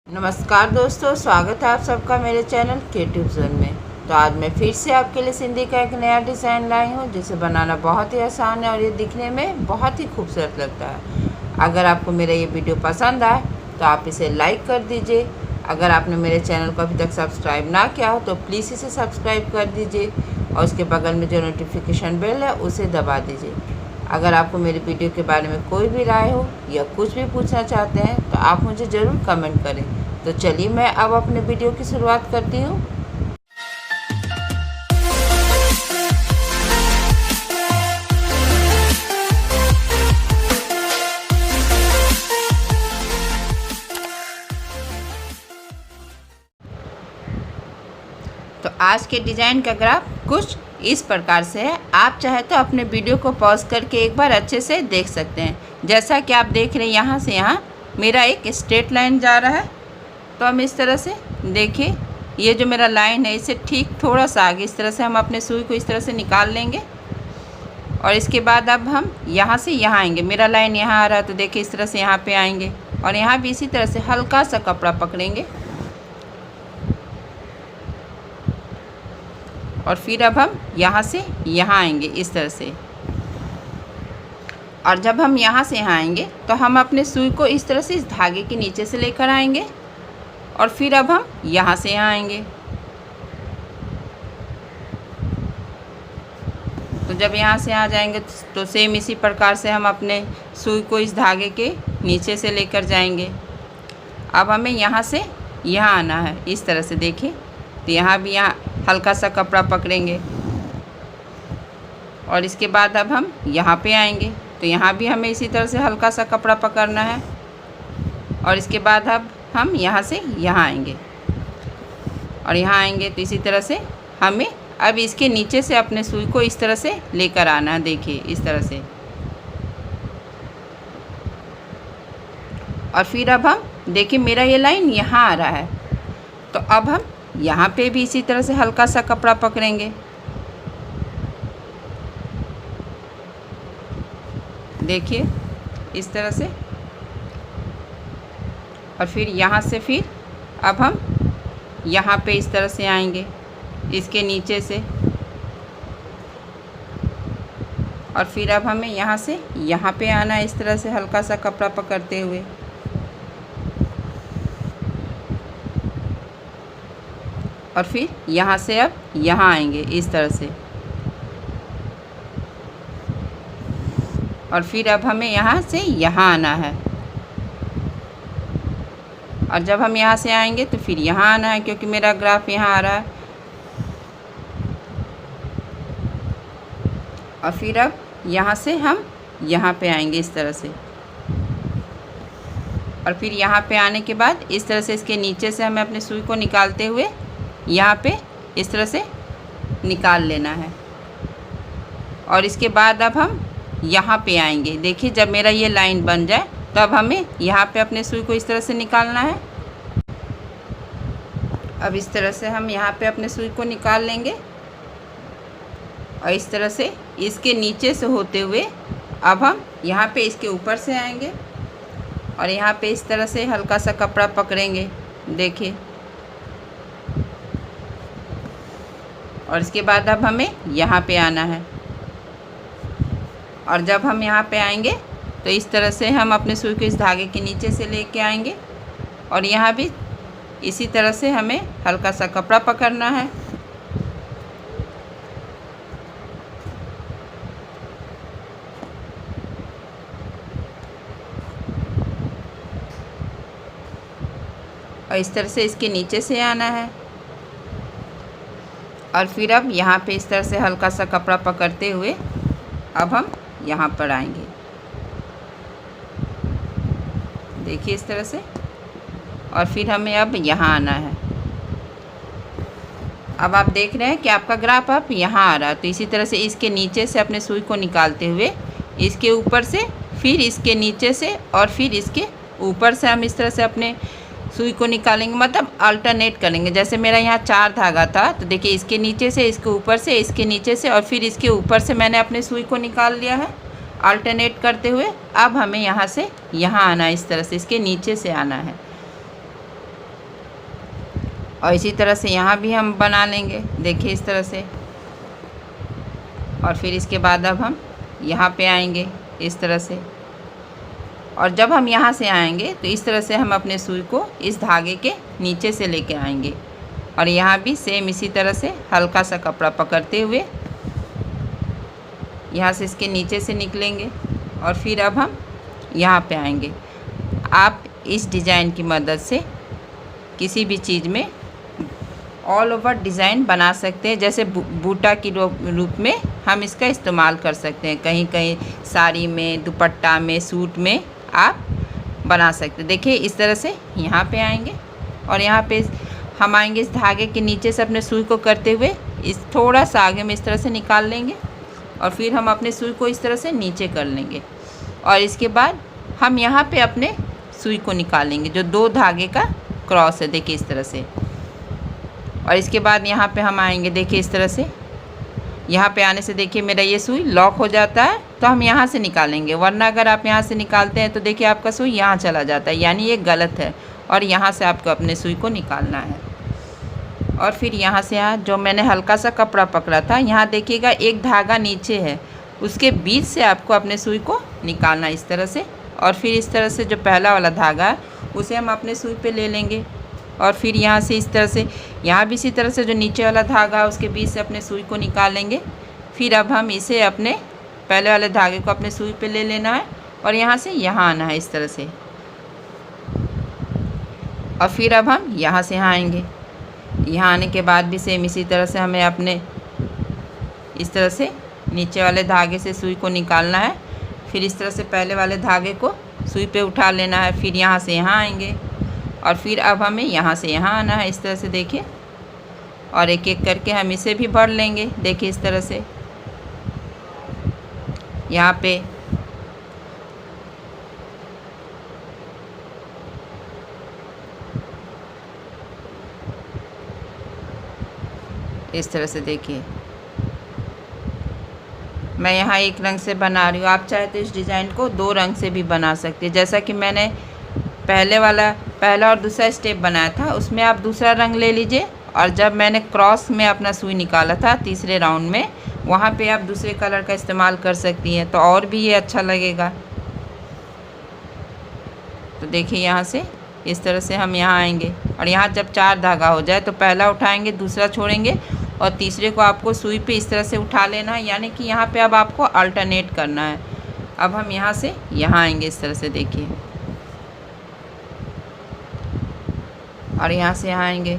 नमस्कार दोस्तों, स्वागत है आप सबका मेरे चैनल क्रिएटिव जोन में। तो आज मैं फिर से आपके लिए सिंधी का एक नया डिज़ाइन लाई हूँ जिसे बनाना बहुत ही आसान है और ये दिखने में बहुत ही खूबसूरत लगता है। अगर आपको मेरा ये वीडियो पसंद आए तो आप इसे लाइक कर दीजिए। अगर आपने मेरे चैनल को अभी तक सब्सक्राइब ना किया हो तो प्लीज़ इसे सब्सक्राइब कर दीजिए और उसके बगल में जो नोटिफिकेशन बेल है उसे दबा दीजिए। अगर आपको मेरी वीडियो के बारे में कोई भी राय हो या कुछ भी पूछना चाहते हैं तो आप मुझे ज़रूर कमेंट करें। तो चलिए मैं अब अपने वीडियो की शुरुआत करती हूँ। तो आज के डिज़ाइन का ग्राफ कुछ इस प्रकार से है। आप चाहे तो अपने वीडियो को पॉज करके एक बार अच्छे से देख सकते हैं। जैसा कि आप देख रहे हैं, यहाँ से यहाँ मेरा एक स्ट्रेट लाइन जा रहा है। तो हम इस तरह से देखिए, ये जो मेरा लाइन है इसे ठीक थोड़ा सा आगे इस तरह से हम अपने सुई को इस तरह से निकाल लेंगे। और इसके बाद अब हम यहाँ से यहाँ आएंगे। मेरा लाइन यहाँ आ रहा है तो देखिए इस तरह से यहाँ पे आएंगे और यहाँ भी इसी तरह से हल्का सा कपड़ा पकड़ेंगे और फिर अब हम यहाँ से यहाँ आएंगे इस तरह से। और जब हम यहाँ से यहाँ आएंगे तो हम अपने सुई को इस तरह से इस धागे के नीचे से लेकर आएंगे और फिर अब हम यहाँ से यहाँ आएंगे। तो जब यहाँ से आ जाएंगे तो सेम इसी प्रकार से हम अपने सुई को इस धागे के नीचे से लेकर जाएंगे। अब हमें यहाँ से यहाँ आना है इस तरह से। देखिए, तो यहाँ भी यहाँ हल्का सा कपड़ा पकड़ेंगे और इसके बाद अब हम यहाँ पे आएंगे। तो यहाँ भी हमें इसी तरह से हल्का सा कपड़ा पकड़ना है और इसके बाद अब हम यहाँ से यहाँ आएंगे और यहाँ आएंगे तो इसी तरह से हमें अब इसके नीचे से अपने सुई को इस तरह से लेकर आना है। देखिए इस तरह से। और फिर अब हम देखिए, मेरा ये लाइन यहाँ आ रहा है तो अब हम यहाँ पे भी इसी तरह से हल्का सा कपड़ा पकड़ेंगे। देखिए इस तरह से। और फिर यहाँ से फिर अब हम यहाँ पे इस तरह से आएंगे इसके नीचे से। और फिर अब हमें यहाँ से यहाँ पे आना है इस तरह से हल्का सा कपड़ा पकड़ते हुए। और फिर यहाँ से अब यहाँ आएंगे इस तरह से। और फिर अब हमें यहाँ से यहाँ आना है और जब हम यहाँ से आएंगे तो फिर यहाँ आना है क्योंकि मेरा ग्राफ यहाँ आ रहा है। और फिर अब यहाँ से हम यहाँ पे आएंगे इस तरह से। और फिर यहाँ पे आने के बाद इस तरह से इसके नीचे से हमें अपने सुई को निकालते हुए यहाँ पे इस तरह से निकाल लेना है। और इसके बाद अब हम यहाँ पे आएंगे। देखिए, जब मेरा ये लाइन बन जाए तो अब हमें यहाँ पे अपने सुई को इस तरह से निकालना है। अब इस तरह से हम यहाँ पे अपने सुई को निकाल लेंगे और इस तरह से इसके नीचे से होते हुए अब हम यहाँ पे इसके ऊपर से आएंगे और यहाँ पे इस तरह से हल्का सा कपड़ा पकड़ेंगे। देखिए, और इसके बाद अब हमें यहाँ पे आना है। और जब हम यहाँ पे आएंगे तो इस तरह से हम अपने सुई को इस धागे के नीचे से लेके आएंगे और यहाँ भी इसी तरह से हमें हल्का सा कपड़ा पकड़ना है। और इस तरह से इसके नीचे से आना है और फिर अब यहाँ पे इस तरह से हल्का सा कपड़ा पकड़ते हुए अब हम यहाँ पर आएंगे। देखिए इस तरह से। और फिर हमें अब यहाँ आना है। अब आप देख रहे हैं कि आपका ग्राफ अब यहाँ आ रहा है। तो इसी तरह से इसके नीचे से अपने सुई को निकालते हुए इसके ऊपर से, फिर इसके नीचे से और फिर इसके ऊपर से हम इस तरह से अपने सुई को निकालेंगे। मतलब अल्टरनेट करेंगे। जैसे मेरा यहाँ 4 धागा था तो देखिए इसके नीचे से, इसके ऊपर से, इसके नीचे से और फिर इसके ऊपर से मैंने अपने सुई को निकाल लिया है। अल्टरनेट करते हुए अब हमें यहाँ से यहाँ आना है, इस तरह से इसके नीचे से आना है। और इसी तरह से यहाँ भी हम बना लेंगे, देखिए इस तरह से। और फिर इसके बाद अब हम यहाँ पे आएंगे इस तरह से। और जब हम यहाँ से आएंगे तो इस तरह से हम अपने सुई को इस धागे के नीचे से लेके आएंगे। और यहाँ भी सेम इसी तरह से हल्का सा कपड़ा पकड़ते हुए यहाँ से इसके नीचे से निकलेंगे। और फिर अब हम यहाँ पे आएंगे। आप इस डिज़ाइन की मदद से किसी भी चीज़ में ऑल ओवर डिज़ाइन बना सकते हैं, जैसे बूटा की रूप में हम इसका इस्तेमाल कर सकते हैं। कहीं कहीं साड़ी में, दुपट्टा में, सूट में आप बना सकते हैं। देखिए इस तरह से यहाँ पे आएंगे और यहाँ पे हम आएंगे इस धागे के नीचे से अपने सुई को करते हुए इस थोड़ा सा आगे में इस तरह से निकाल लेंगे। और फिर हम अपने सुई को इस तरह से नीचे कर लेंगे। और इसके बाद हम यहाँ पे अपने सुई को निकालेंगे जो 2 धागे का क्रॉस है, देखिए इस तरह से। और इसके बाद यहाँ पे हम आएंगे, देखिए इस तरह से। यहाँ पे आने से देखिए मेरा ये सुई लॉक हो जाता है, तो हम यहाँ से निकालेंगे। वरना अगर आप यहाँ से निकालते हैं तो देखिए आपका सुई यहाँ चला जाता है, यानी ये गलत है। और यहाँ से आपको अपने सुई को निकालना है। और फिर यहाँ से जो मैंने हल्का सा कपड़ा पकड़ा था, यहाँ देखिएगा एक धागा नीचे है, उसके बीच से आपको अपने सुई को निकालना है इस तरह से। और फिर इस तरह से जो पहला वाला धागा है उसे हम अपने सुई पे ले लेंगे। और फिर यहाँ से इस तरह से, यहाँ भी इसी तरह से जो नीचे वाला धागा है उसके बीच से अपने सुई को निकालेंगे। फिर अब हम इसे अपने पहले वाले धागे को अपने सुई पे ले लेना है और यहाँ से यहाँ आना है इस तरह से। और फिर अब हम यहाँ से यहाँ आएंगे। यहाँ आने के बाद भी सेम इसी तरह से हमें अपने इस तरह से नीचे वाले धागे से सुई को निकालना है। फिर इस तरह से पहले वाले धागे को सुई पे उठा लेना है। फिर यहाँ से यहाँ आएंगे और फिर अब हमें यहाँ से यहाँ आना है इस तरह से, देखिए। और एक एक करके हम इसे भी भर लेंगे, देखिए इस तरह से। यहाँ पे इस तरह से देखिए, मैं यहाँ एक रंग से बना रही हूँ। आप चाहे तो इस डिज़ाइन को 2 रंग से भी बना सकते हैं। जैसा कि मैंने पहला और दूसरा स्टेप बनाया था, उसमें आप दूसरा रंग ले लीजिए। और जब मैंने क्रॉस में अपना सुई निकाला था तीसरे राउंड में, वहाँ पे आप दूसरे कलर का इस्तेमाल कर सकती हैं, तो और भी ये अच्छा लगेगा। तो देखिए यहाँ से इस तरह से हम यहाँ आएंगे। और यहाँ जब 4 धागा हो जाए तो पहला उठाएंगे, दूसरा छोड़ेंगे और तीसरे को आपको सुई पे इस तरह से उठा लेना है, यानी कि यहाँ पे अब आपको अल्टरनेट करना है। अब हम यहाँ से यहाँ आएंगे इस तरह से, देखिए। और यहाँ से यहाँ आएंगे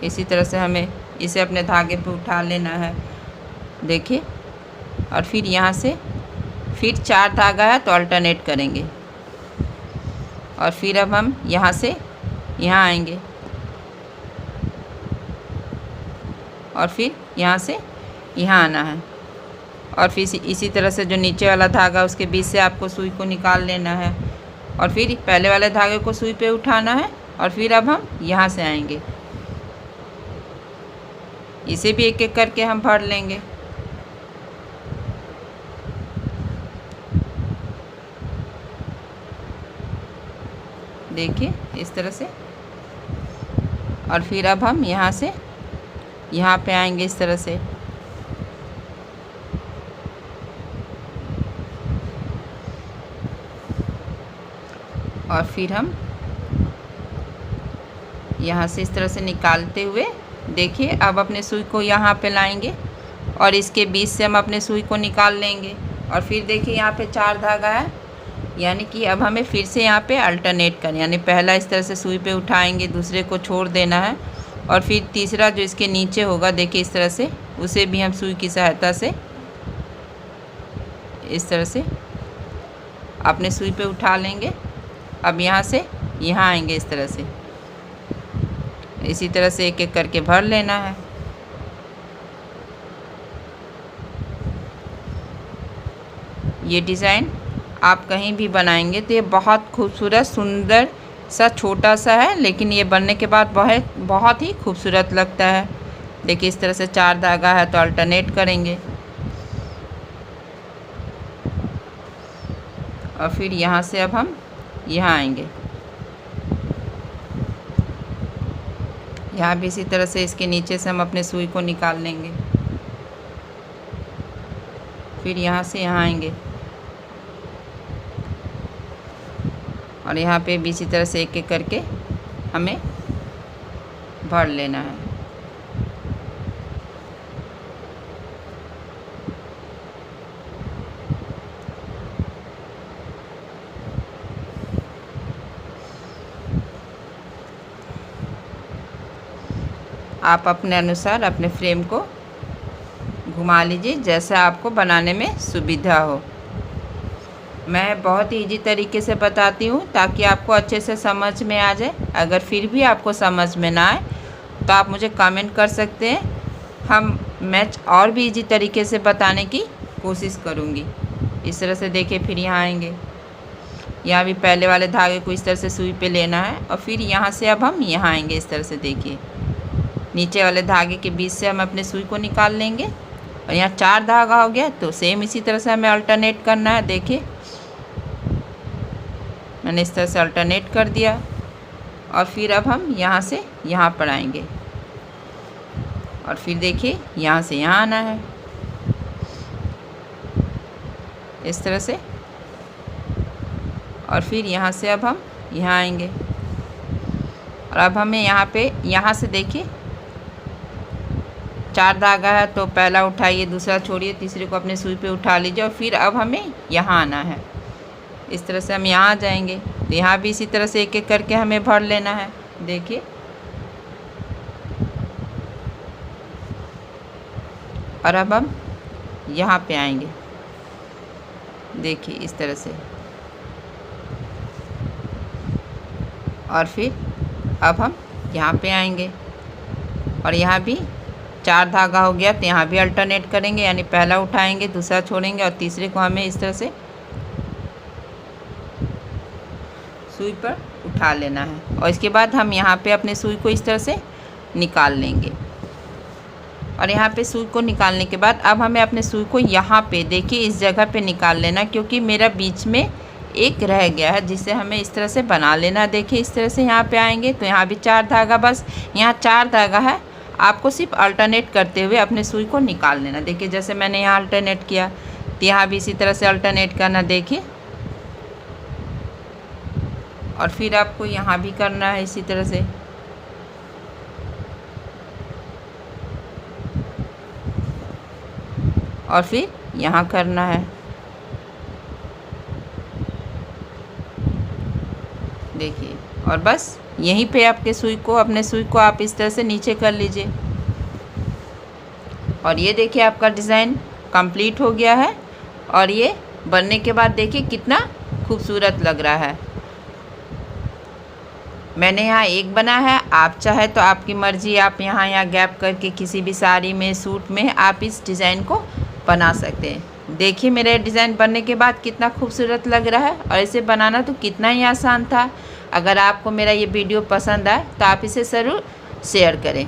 इसी तरह से, हमें इसे अपने धागे पे उठा लेना है, देखिए। और फिर यहाँ से फिर 4 धागा है तो अल्टरनेट करेंगे। और फिर अब हम यहाँ से यहाँ आएंगे और फिर यहाँ से यहाँ आना है। और फिर इसी तरह से जो नीचे वाला धागा उसके बीच से आपको सुई को निकाल लेना है। और फिर पहले वाले धागे को सुई पे उठाना है। और फिर अब हम यहाँ से आएंगे, इसे भी एक एक करके हम भर लेंगे। देखिए इस तरह से। और फिर अब हम यहाँ से यहाँ पे आएंगे इस तरह से। और फिर हम यहाँ से इस तरह से निकालते हुए, देखिए अब अपने सुई को यहाँ पे लाएंगे और इसके बीच से हम अपने सुई को निकाल लेंगे। और फिर देखिए यहाँ पे 4 धागा है, यानी कि अब हमें फिर से यहाँ पे अल्टरनेट करना, यानी पहला इस तरह से सुई पे उठाएंगे, दूसरे को छोड़ देना है। और फिर तीसरा जो इसके नीचे होगा, देखिए इस तरह से, उसे भी हम सुई की सहायता से इस तरह से अपने सुई पे उठा लेंगे। अब यहाँ से यहाँ आएंगे इस तरह से, इसी तरह से एक एक करके भर लेना है। ये डिज़ाइन आप कहीं भी बनाएंगे तो ये बहुत खूबसूरत, सुंदर सा छोटा सा है, लेकिन ये बनने के बाद बहुत ही खूबसूरत लगता है। देखिए इस तरह से 4 धागा है तो अल्टरनेट करेंगे। और फिर यहाँ से अब हम यहाँ आएंगे यहाँ भी इसी तरह से इसके नीचे से हम अपने सुई को निकाल लेंगे। फिर यहाँ से यहाँ आएंगे और यहाँ पे भी इसी तरह से एक एक करके हमें भर लेना है। आप अपने अनुसार अपने फ्रेम को घुमा लीजिए जैसा आपको बनाने में सुविधा हो। मैं बहुत ही ईजी तरीके से बताती हूँ ताकि आपको अच्छे से समझ में आ जाए। अगर फिर भी आपको समझ में ना आए तो आप मुझे कमेंट कर सकते हैं। मैं और भी ईजी तरीके से बताने की कोशिश करूँगी। इस तरह से देखिए, फिर यहाँ आएंगे। यहाँ भी पहले वाले धागे को इस तरह से सुई पे लेना है और फिर यहाँ से अब हम यहाँ आएंगे। इस तरह से देखिए, नीचे वाले धागे के बीच से हम अपने सुई को निकाल लेंगे और यहाँ 4 धागा हो गया। तो सेम इसी तरह से हमें अल्टरनेट करना है। देखिए, मैंने इस तरह से अल्टरनेट कर दिया और फिर अब हम यहाँ से यहाँ पर आएंगे और फिर देखिए यहाँ से यहाँ आना है इस तरह से। और फिर यहाँ से अब हम यहाँ आएंगे और अब हमें यहाँ से देखिए 4 धागा है तो पहला उठाइए, दूसरा छोड़िए, तीसरे को अपने सुई पे उठा लीजिए और फिर अब हमें यहाँ आना है। इस तरह से हम यहाँ आ जाएंगे। तो यहाँ भी इसी तरह से एक एक करके हमें भर लेना है। देखिए, और अब हम यहाँ पे आएंगे। देखिए इस तरह से, और फिर अब हम यहाँ पे आएंगे और यहाँ भी 4 धागा हो गया तो यहाँ भी अल्टरनेट करेंगे, यानी पहला उठाएंगे, दूसरा छोड़ेंगे और तीसरे को हमें इस तरह से सुई पर उठा लेना है। और इसके बाद हम यहाँ पे अपने सुई को इस तरह से निकाल लेंगे और यहाँ पे सुई को निकालने के बाद अब हमें अपने सुई को यहाँ पे देखिए इस जगह पे निकाल लेना, क्योंकि मेरा बीच में एक रह गया है जिसे हमें इस तरह से बना लेना। देखिए इस तरह से यहाँ पे आएंगे तो यहाँ भी 4 धागा, बस यहाँ 4 धागा है। आपको सिर्फ अल्टरनेट करते हुए अपने सुई को निकाल लेना। देखिए जैसे मैंने यहाँ अल्टरनेट किया तो यहाँ भी इसी तरह से अल्टरनेट करना। देखिए, और फिर आपको यहाँ भी करना है इसी तरह से। और फिर यहाँ करना है। देखिए, और बस यहीं पे आपके अपने सुई को आप इस तरह से नीचे कर लीजिए और ये देखिए आपका डिज़ाइन कंप्लीट हो गया है। और ये बनने के बाद देखिए कितना खूबसूरत लग रहा है। मैंने यहाँ एक बना है, आप चाहे तो आपकी मर्ज़ी, आप यहाँ गैप करके किसी भी साड़ी में, सूट में आप इस डिज़ाइन को बना सकते हैं। देखिए मेरा डिज़ाइन बनने के बाद कितना खूबसूरत लग रहा है और इसे बनाना तो कितना ही आसान था। अगर आपको मेरा ये वीडियो पसंद आए तो आप इसे ज़रूर शेयर करें।